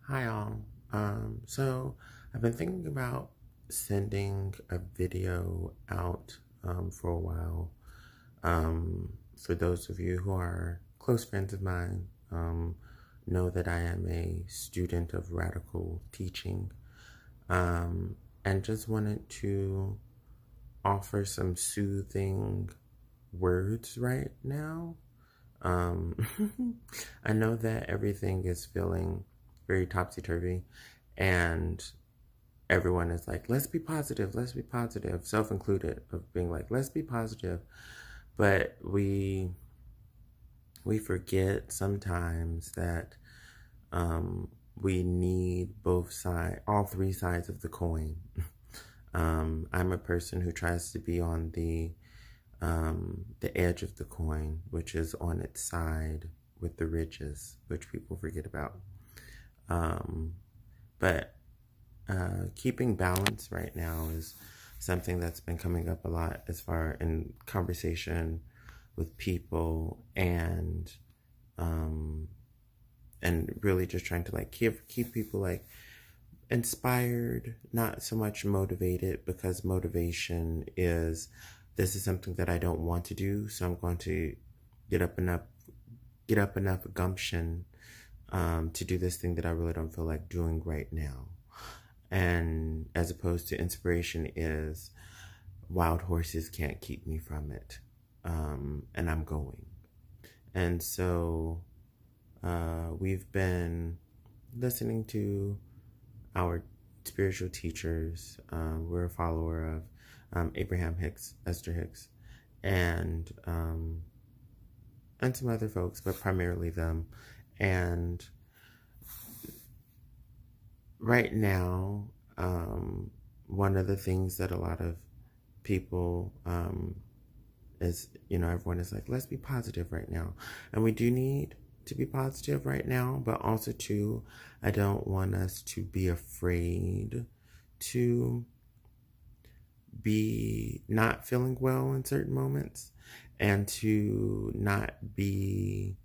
Hi all. So I've been thinking about sending a video out for a while. For those of you who are close friends of mine, know that I am a student of radical teaching, and just wanted to offer some soothing words right now. Um, I know that everything is feeling very topsy-turvy, and everyone is like, let's be positive, self-included, of being like, let's be positive. But we forget sometimes that we need both sides, all three sides of the coin. I'm a person who tries to be on the edge of the coin, which is on its side with the ridges, which people forget about. But keeping balance right now is something that's been coming up a lot as far in conversation with people, and really just trying to like keep people like inspired, not so much motivated, because motivation is, this is something that I don't want to do, so I'm going to get up enough gumption to do this thing that I really don't feel like doing right now. And as opposed to inspiration is, wild horses can't keep me from it, and I'm going. And so we've been listening to our spiritual teachers. We're a follower of Abraham Hicks, Esther Hicks, and some other folks, but primarily them. And right now, one of the things that a lot of people is, everyone is like, let's be positive right now. And we do need to be positive right now, but also too, I don't want us to be afraid to be not feeling well in certain moments, and to not be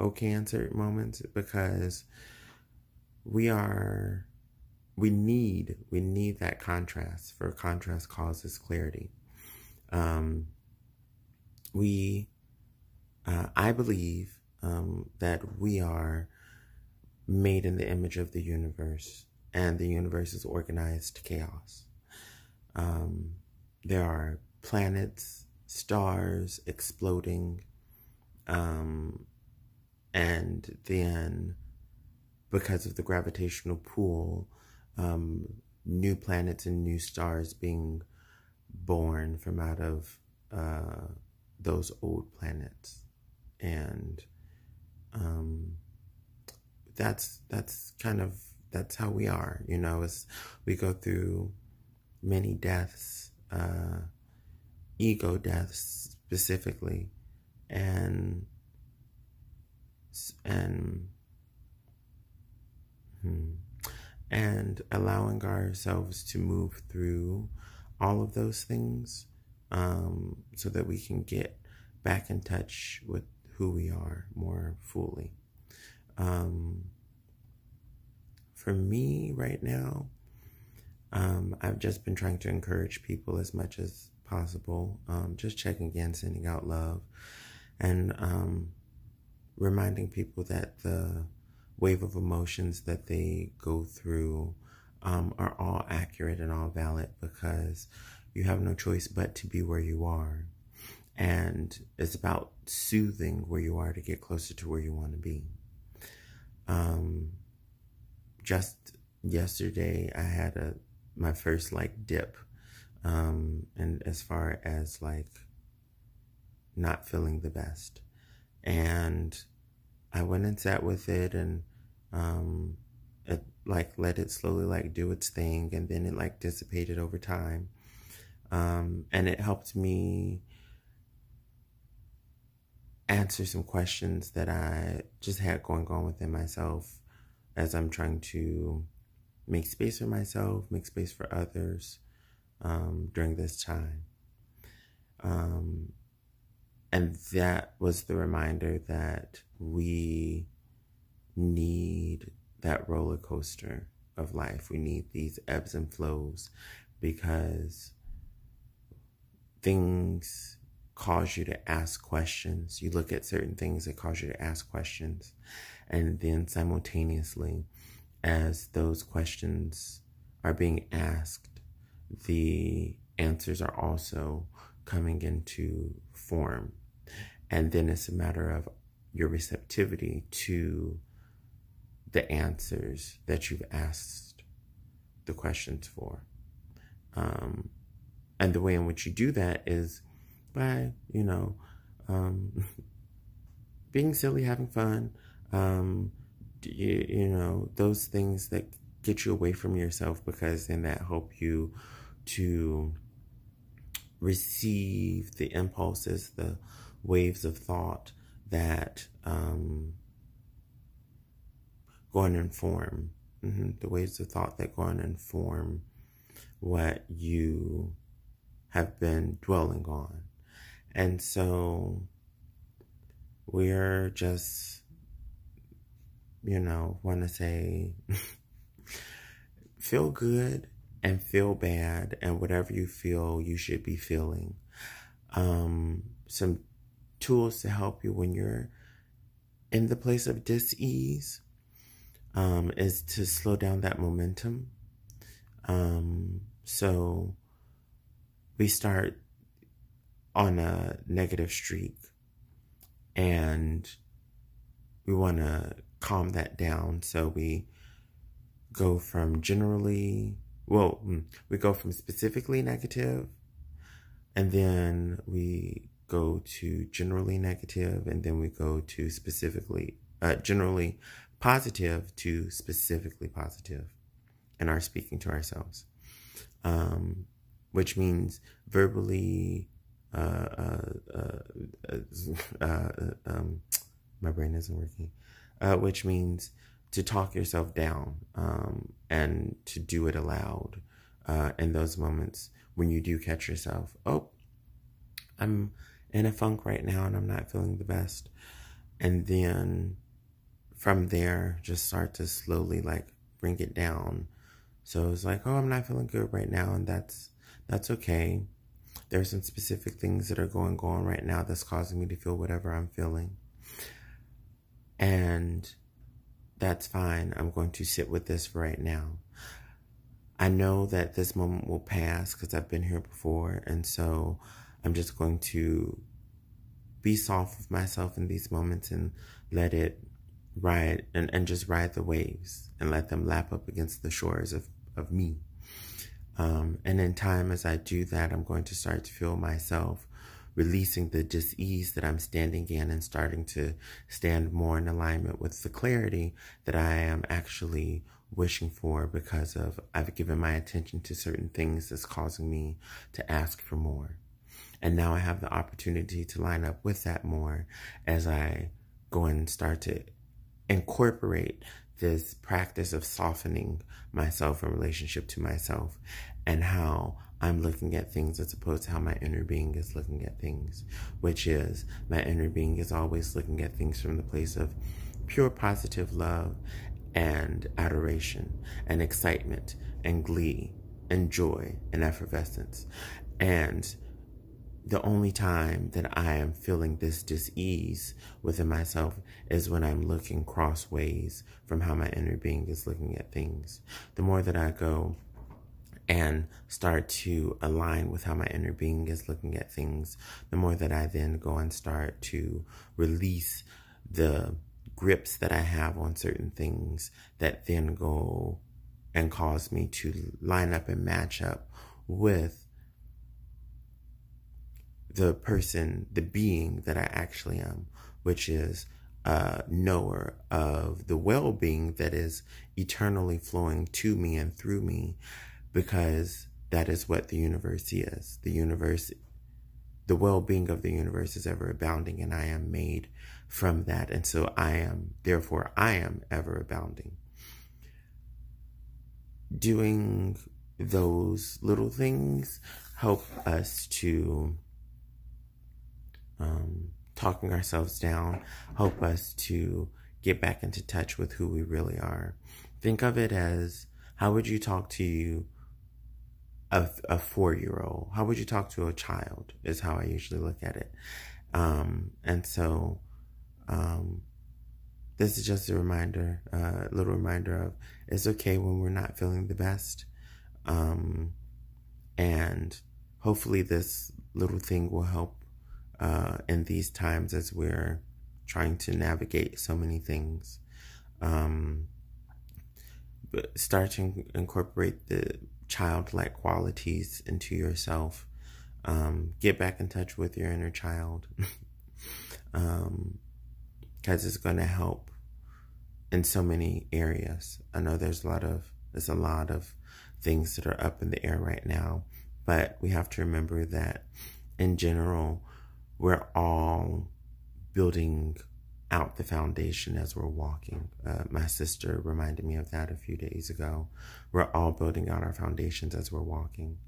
okay in certain moments, because we need that contrast, for contrast causes clarity. I believe that we are made in the image of the universe, and the universe is organized chaos. There are planets, stars exploding, and then because of the gravitational pull, new planets and new stars being born from out of those old planets. And that's how we are, as we go through many deaths, ego deaths specifically, and allowing ourselves to move through all of those things, so that we can get back in touch with who we are more fully. For me right now, I've just been trying to encourage people as much as possible, just checking in, sending out love, and reminding people that the wave of emotions that they go through are all accurate and all valid, because you have no choice but to be where you are. And it's about soothing where you are to get closer to where you want to be. Just yesterday, I had my first dip, and as far as not feeling the best, and I went and sat with it, and it let it slowly do its thing, and then it dissipated over time, and it helped me answer some questions that I just had going on within myself, as I'm trying to make space for myself, make space for others during this time. And that was the reminder that we need that roller coaster of life. We need these ebbs and flows because things cause you to ask questions. You look at certain things that cause you to ask questions. And then simultaneously, as those questions are being asked, the answers are also coming into form. And then it's a matter of your receptivity to the answers that you've asked the questions for. And the way in which you do that is by, being silly, having fun, those things that get you away from yourself, because then that help you to receive the impulses, the waves of thought that go and inform, the waves of thought that go and inform what you have been dwelling on. And so we're just, want to say, feel good and feel bad, and whatever you feel, you should be feeling. Some tools to help you when you're in the place of dis-ease is to slow down that momentum. So we start on a negative streak and we want to calm that down. So we go from we go from specifically negative, and then we go to generally negative, and then we go to generally positive to specifically positive in our speaking to ourselves, which means verbally, my brain isn't working, which means to talk yourself down, and to do it aloud, in those moments when you do catch yourself, oh, I'm in a funk right now and I'm not feeling the best. And then from there, just start to slowly bring it down. So it's like, oh, I'm not feeling good right now, and that's okay. There's some specific things that are going on right now that's causing me to feel whatever I'm feeling. And that's fine. I'm going to sit with this for right now. I know that this moment will pass because I've been here before. And so I'm just going to be soft with myself in these moments and let it ride and just ride the waves and let them lap up against the shores of me. And in time, as I do that, I'm going to start to feel myself releasing the dis-ease that I'm standing in and starting to stand more in alignment with the clarity that I am actually wishing for, because I've given my attention to certain things that's causing me to ask for more. And now I have the opportunity to line up with that more as I go and start to incorporate this practice of softening myself in relationship to myself and how I'm looking at things as opposed to how my inner being is looking at things, which is my inner being is always looking at things from the place of pure positive love and adoration and excitement and glee and joy and effervescence. And the only time that I am feeling this dis-ease within myself is when I'm looking crossways from how my inner being is looking at things. The more that I go and start to align with how my inner being is looking at things, the more that I then go and start to release the grips that I have on certain things that then go and cause me to line up and match up with the person, the being that I actually am, which is a knower of the well-being that is eternally flowing to me and through me, because that is what the universe is. The well-being of the universe is ever abounding, and I am made from that. And so therefore I am ever abounding. Doing those little things help us to talking ourselves down, help us to get back into touch with who we really are. Think of it as, how would you talk to a 4-year-old? How would you talk to a child is how I usually look at it. And so this is just a reminder, a little reminder of it's okay when we're not feeling the best. And hopefully this little thing will help in these times as we're trying to navigate so many things. But start to incorporate the childlike qualities into yourself. Get back in touch with your inner child. Because it's going to help in so many areas. I know there's a lot of things that are up in the air right now, but we have to remember that in general, we're all building out the foundation as we're walking. My sister reminded me of that a few days ago. We're all building out our foundations as we're walking.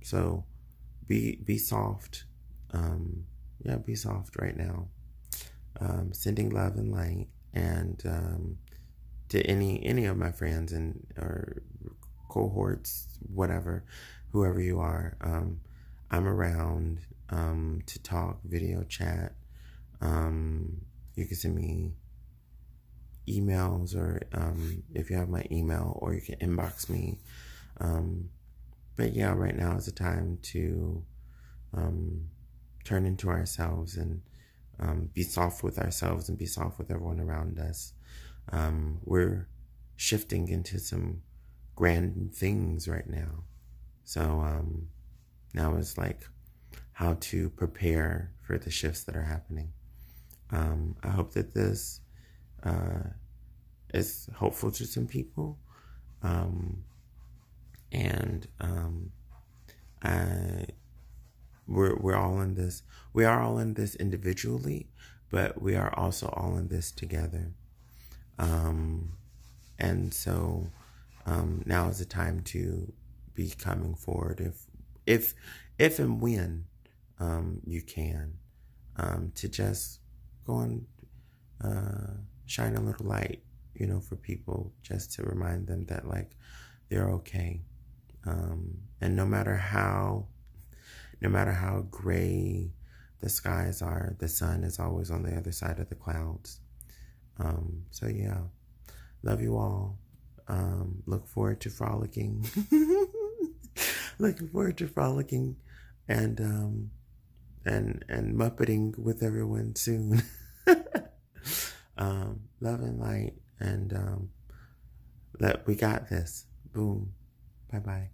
So be soft. Be soft right now. Sending love and light, and to any of my friends and or cohorts, whoever you are, I'm around to talk, video chat. You can send me emails, or if you have my email, or you can inbox me. But yeah, right now is the time to turn into ourselves and be soft with ourselves and be soft with everyone around us. We're shifting into some grand things right now. So now it's like how to prepare for the shifts that are happening. I hope that this is helpful to some people. We're all in this. We are all in this individually, but we are also all in this together. And so now is the time to be coming forward, if and when you can, to just go and shine a little light, for people, just to remind them that like they're okay. And no matter how gray the skies are, the sun is always on the other side of the clouds. So yeah, love you all. Look forward to frolicking. Looking forward to frolicking and muppeting with everyone soon. Love and light, and we got this. Boom. Bye-bye.